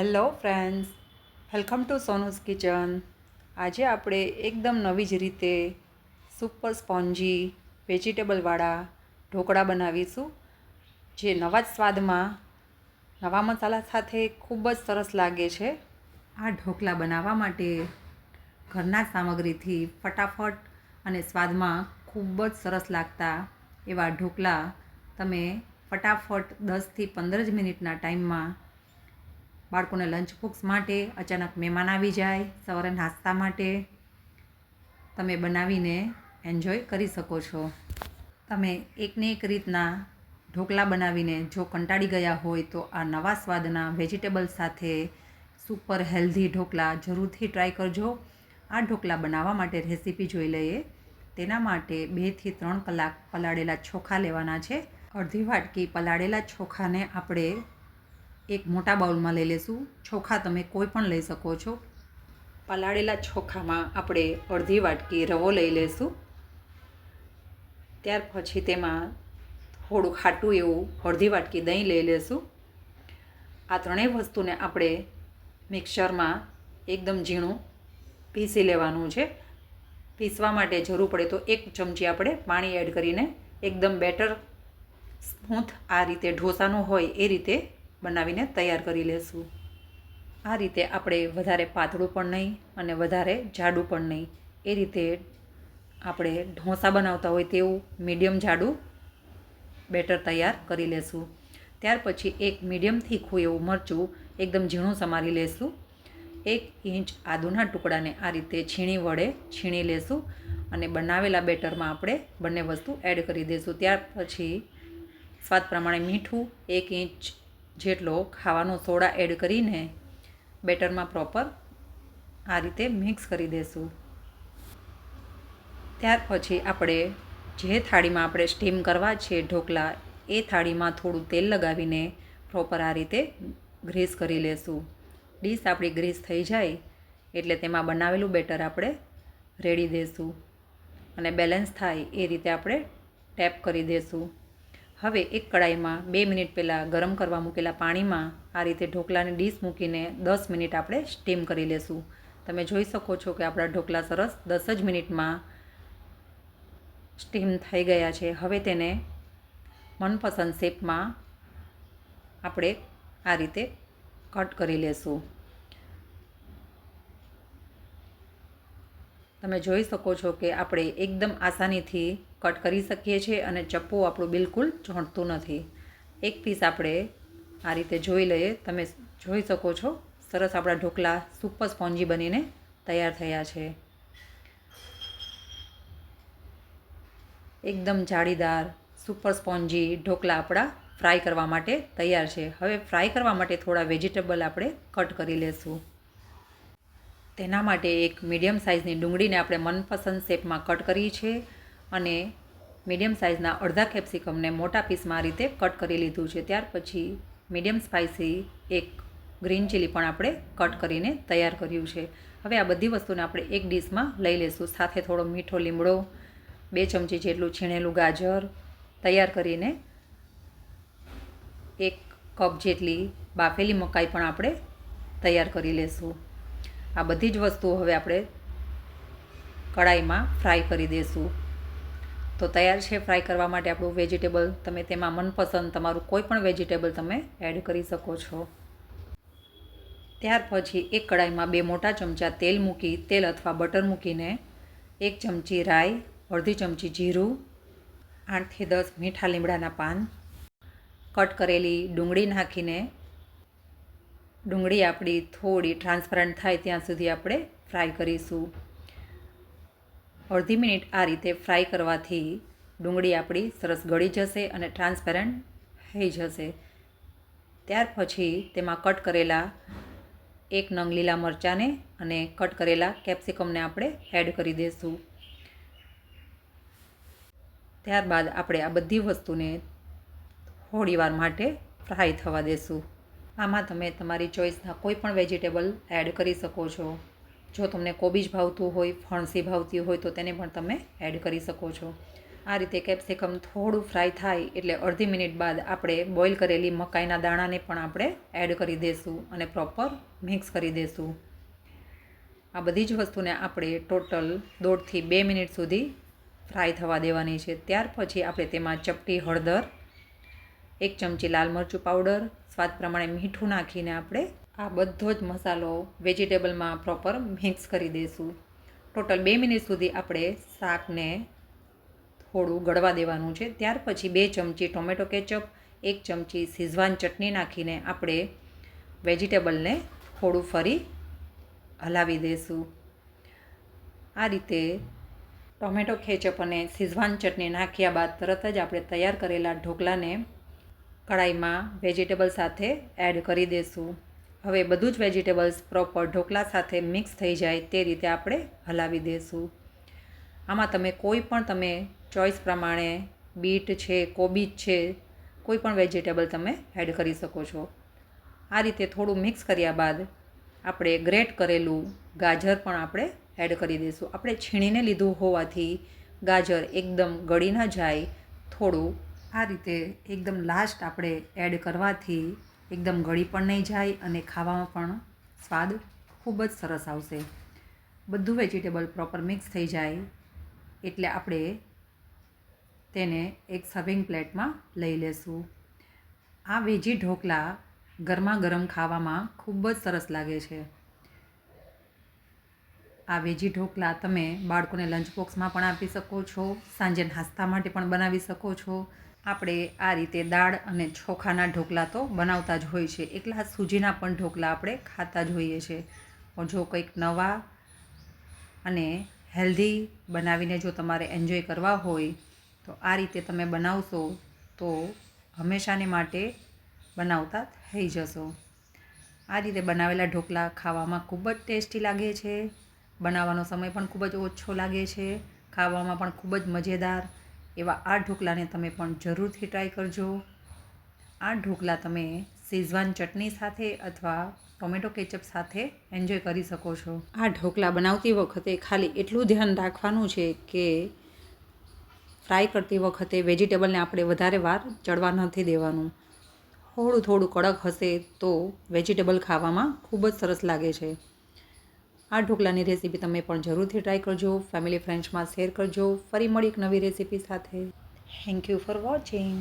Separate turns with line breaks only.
Hello friends, welcome to Sonu's kitchen. આજે આપણે એકદમ નવી જ રીતે સુપર સ્પોન્જી વેજીટેબલવાળા ઢોકળા બનાવીશું, જે નવા જ સ્વાદમાં નવા મસાલા સાથે ખૂબ જ સરસ લાગે છે. આ ઢોકળા બનાવવા માટે ઘરના સામગ્રીથી ફટાફટ અને સ્વાદમાં ખૂબ જ સરસ લાગતા એવા ઢોકળા તમે ફટાફટ 10થી 15 જ મિનિટના ટાઈમમાં બાળકોને લંચ બોક્સ માટે, અચાનક મહેમાન આવી જાય, સવારે નાસ્તા માટે તમે બનાવીને એન્જોય કરી શકો છો. તમે એકને એક રીતના ઢોકળા બનાવીને જો કંટાળી ગયા હોય તો આ નવા સ્વાદના વેજીટેબલ સાથે સુપર હેલ્ધી ઢોકળા જરૂરથી ટ્રાય કરજો. આ ઢોકળા બનાવવા માટે રેસીપી જોઈ લઈએ. તેના માટે 2થી 3 કલાક પલાળેલા ચોખા લેવાના છે. અડધી વાટકી પલાળેલા ચોખાને આપણે એક મોટા બાઉલમાં લઈ લઈશું. ચોખા તમે કોઈ પણ લઈ શકો છો. પલાળેલા ચોખામાં આપણે અડધી વાટકી રવો લઈ લઈશું. ત્યાર પછી તેમાં થોડું ખાટું એવું અડધી વાટકી દહીં લઈ લઈશું. આ ત્રણેય વસ્તુને આપણે મિક્સરમાં એકદમ ઝીણું પીસી લેવાનું છે. પીસવા માટે જરૂર પડે તો 1 ચમચી આપણે પાણી એડ કરીને એકદમ બેટર સ્મૂથ આ રીતે ઢોસાનું હોય એ રીતે બનાવીને તૈયાર કરી લેશું. આ રીતે આપણે વધારે પાતળું પણ નહીં અને વધારે જાડું પણ નહીં, એ રીતે આપણે ઢોસા બનાવતા હોય તેવું મીડિયમ જાડું બેટર તૈયાર કરી લેશું. ત્યાર પછી એક મીડિયમ તીખું એવું મરચું એકદમ ઝીણું સમારી લેશું. 1 ઇંચ આદુના ટુકડાને આ રીતે છીણી વડે છીણી લેશું અને બનાવેલા બેટરમાં આપણે બંને વસ્તુ એડ કરી દઈશું. ત્યાર પછી સ્વાદ પ્રમાણે મીઠું, 1 ઇંચ જેટલો ખાવાનો સોડા એડ કરીને બેટરમાં પ્રોપર આ રીતે મિક્સ કરી દઈશું. ત્યાર પછી આપણે જે થાળીમાં આપણે સ્ટીમ કરવા છે ઢોકળા, એ થાળીમાં થોડું તેલ લગાવીને પ્રોપર આ રીતે ગ્રીસ કરી લેશું. ડીશ આપણી ગ્રીસ થઈ જાય એટલે તેમાં બનાવેલું બેટર આપણે રેડી દઈશું અને બેલેન્સ થાય એ રીતે આપણે ટેપ કરી દઈશું. હવે એક કડાઈમાં 2 મિનિટ પહેલાં ગરમ કરવા મૂકેલા પાણીમાં આ રીતે ઢોકળાની ડીશ મૂકીને 10 મિનિટ આપણે સ્ટીમ કરી લેશું. તમે જોઈ શકો છો કે આપણા ઢોકળા સરસ 10 જ મિનિટમાં સ્ટીમ થઈ ગયા છે. હવે તેને મનપસંદ શેપમાં આપણે આ રીતે કટ કરી લેશું. તમે જોઈ શકો છો કે આપણે એકદમ આસાનીથી કટ કરી શકીએ છીએ અને ચપ્પુ આપણું બિલકુલ ચોંટતું નથી. એક પીસ આપણે આ રીતે જોઈ લઈએ. તમે જોઈ શકો છો સરસ આપણા ઢોકળા સુપર સ્પોન્જી બનીને તૈયાર થયા છે. એકદમ જાળીદાર સુપર સ્પોન્જી ઢોકળા આપણા ફ્રાય કરવા માટે તૈયાર છે. હવે ફ્રાય કરવા માટે થોડા વેજીટેબલ આપણે કટ કરી લેશું. તેના માટે એક મીડિયમ સાઇઝની ડુંગળીને આપણે મનપસંદ શેપમાં કટ કરી છે અને મીડિયમ સાઇઝના અડધા કેપ્સિકમને મોટા પીસમાં આ રીતે કટ કરી લીધું છે. ત્યાર પછી મીડિયમ સ્પાઇસી એક ગ્રીન ચીલી પણ આપણે કટ કરીને તૈયાર કર્યું છે. હવે આ બધી વસ્તુને આપણે એક ડીશમાં લઈ લઈશું. સાથે થોડો મીઠો લીમડો, 2 ચમચી જેટલું છીણેલું ગાજર તૈયાર કરીને 1 કપ જેટલી બાફેલી મકાઈ પણ આપણે તૈયાર કરી લઈશું. આ બધી જ વસ્તુઓ હવે આપણે કડાઈમાં ફ્રાય કરી દઈશું. તો તૈયાર છે ફ્રાય કરવા માટે આપણું વેજીટેબલ. તમે તેમાં મનપસંદ તમારું કોઈ પણ વેજીટેબલ તમે એડ કરી શકો છો. ત્યાર પછી એક કડાઈમાં 2 મોટા ચમચા તેલ મૂકી, તેલ અથવા બટર મૂકીને 1 ચમચી રાઈ, અડધી ચમચી જીરું, 8થી 10 મીઠા લીમડાના પાન, કટ કરેલી ડુંગળી નાખીને ડુંગળી આપણી થોડી ટ્રાન્સપરન્ટ થાય ત્યાં સુધી આપણે ફ્રાય કરીશું. અડધી મિનિટ આ રીતે ફ્રાય કરવાથી ડુંગળી આપણી સરસ ગળી જશે અને ટ્રાન્સપેરન્ટ થઈ જશે. ત્યાર પછી તેમાં કટ કરેલા 1 નંગ લીલા મરચાંને અને કટ કરેલા કેપ્સિકમને આપણે એડ કરી દઈશું. ત્યારબાદ આપણે આ બધી વસ્તુને થોડીવાર માટે ફ્રાય થવા દઈશું. આમાં તમે તમારી ચોઈસના કોઈ પણ વેજીટેબલ એડ કરી શકો છો. જો તમને કોબીજ ભાવતું હોય, ફણસી ભાવતી હોય તો તેને પણ તમે એડ કરી શકો છો. આ રીતે કેપ્સિકમ થોડું ફ્રાય થાય એટલે અડધી મિનિટ બાદ આપણે બોઇલ કરેલી મકાઈના દાણાને પણ આપણે એડ કરી દઈશું અને પ્રોપર મિક્સ કરી દઈશું. આ બધી જ વસ્તુને આપણે ટોટલ 1.5થી 2 મિનિટ સુધી ફ્રાય થવા દેવાની છે. ત્યાર પછી આપણે તેમાં ચપટી હળદર, 1 ચમચી લાલ મરચું પાવડર, સ્વાદ પ્રમાણે મીઠું નાખીને આપણે આ બધો જ મસાલો વેજીટેબલમાં પ્રોપર મિક્સ કરી દઈશું. ટોટલ 2 મિનિટ સુધી આપણે શાકને થોડું ગળવા દેવાનું છે. ત્યાર પછી 2 ચમચી ટોમેટો કેચઅપ, 1 ચમચી શીઝવાન ચટણી નાખીને આપણે વેજીટેબલને થોડું ફરી હલાવી દઈશું. આ રીતે ટોમેટો કેચઅપ અને શીઝવાન ચટણી નાખ્યા બાદ તરત જ આપણે તૈયાર કરેલા ઢોકળાને કડાઈમાં વેજીટેબલ સાથે એડ કરી દઈશું. હવે બધું જ વેજીટેબલ્સ પ્રોપર ઢોકળા સાથે મિક્સ થઈ જાય તે રીતે આપણે હલાવી દઈશું. આમાં તમે કોઈ પણ તમે ચોઈસ પ્રમાણે બીટ છે, કોબીજ છે, કોઈ પણ વેજીટેબલ તમે એડ કરી શકો છો. આ રીતે થોડું મિક્સ કર્યા બાદ આપણે ગ્રેટ કરેલું ગાજર પણ આપણે એડ કરી દઈશું. આપણે છીણીને લીધું હોવાથી ગાજર એકદમ ગળી ન જાય. થોડું આ રીતે એકદમ લાસ્ટ આપણે એડ કરવાથી એકદમ ગળી પણ નહીં જાય અને ખાવામાં પણ સ્વાદ ખૂબ જ સરસ આવશે. બધું વેજીટેબલ પ્રોપર મિક્સ થઈ જાય એટલે આપણે તેને એક સર્વિંગ પ્લેટમાં લઈ લેશું. આ વેજી ઢોકળા ગરમા ગરમ ખાવામાં ખૂબ જ સરસ લાગે છે. આ વેજી ઢોકળા તમે બાળકોને લંચ બોક્સમાં પણ આપી શકો છો, સાંજે નાસ્તા માટે પણ બનાવી શકો છો. આપણે આ રીતે દાળ અને ચોખાના ઢોકળા તો બનાવતા જ હોય છે, એકલા સૂજીના પણ ઢોકળા આપણે ખાતા જ હોઈએ છીએ. પણ જો કંઈક નવા અને હેલ્ધી બનાવીને જો તમારે એન્જોય કરવા હોય તો આ રીતે તમે બનાવશો તો હંમેશાને માટે બનાવતા થઈ જશો. આ રીતે બનાવેલા ઢોકળા ખાવામાં ખૂબ જ ટેસ્ટી લાગે છે. બનાવવાનો સમય પણ ખૂબ જ ઓછો લાગે છે. ખાવામાં પણ ખૂબ જ મજેદાર એવા આ ઢોકળાને તમે પણ જરૂરથી ટ્રાય કરજો. આ ઢોકળા તમે શેઝવાન ચટણી સાથે અથવા ટોમેટો કેચઅપ સાથે એન્જોય કરી શકો છો. આ ઢોકળા બનાવતી વખતે ખાલી એટલું ધ્યાન રાખવાનું છે કે ફ્રાય કરતી વખતે વેજીટેબલને આપણે વધારે વાર ચડવા નથી દેવાનું. થોડું થોડું કડક હશે તો વેજીટેબલ ખાવામાં ખૂબ જ સરસ લાગે છે. આ ઢોકળાની રેસીપી તમે પણ જરૂરથી ટ્રાય કરજો. ફેમિલી ફ્રેન્ડ્સમાં શેર કરજો. ફરી મળી એક નવી રેસીપી સાથે. Thank you for watching.